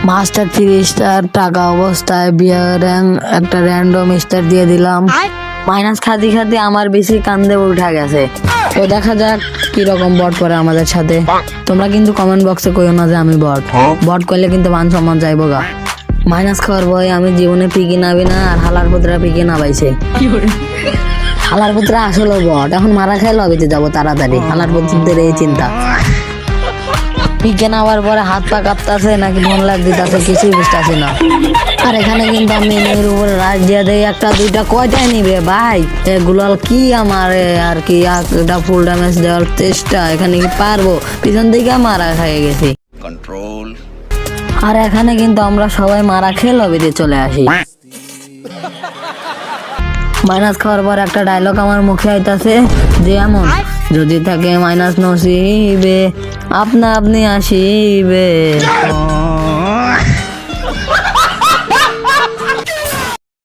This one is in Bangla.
মাস্টার 3 স্টার টাকা অবস্থায় বিয়ার একটা র্যান্ডম স্টার দিয়ে দিলাম। মাইনাস খাদি খাদি আমার বেশি কান্দে উঠা গেছে। তো দেখা যাক কি রকম বট পরে আমাদের সাথে। তোমরা কিন্তু কমেন্ট বক্সে কইও না যে আমি বট। বট করলে কিন্তু মান সম্মান যাইবো গা। মাইনাস খাওয়ার ভয় আমি জীবনে পিকি নাবি না, আর হালার পুত্রা পিকি না পাইছে। হালার পুত্রা আসলে বট, এখন মারা খাই লবিতে যাবো তাড়াতাড়ি। হালার পুত্রদের এই চিন্তা। পিকে নেওয়ার পরে হাত পা কাঁপতাছে নাকি মন লাগ দিতেছে কিছুই বুঝতেছি না। আর এখানে কিন্তু আমি এর উপরে রাজ দিয়ে দেই, একটা দুইটা কয়টাই নিবে ভাই। এগুলো কি আমার আর কি একটা ফুল ড্যামেজ দেওয়ার চেষ্টা, এখানে কি পারবো? পিছন দিকে মারা খেয়ে গেছি কন্ট্রোল। আর এখানে কিন্তু আমরা সবাই মারা খেয়ে লবিতে চলে আসি। মাইনাস খাওয়ার পর একটা ডায়লগ আমার মুখে আইতাছে যে এমন, যদি থাকে মাইনাস নসিবে আপনা আপনি আসিবে।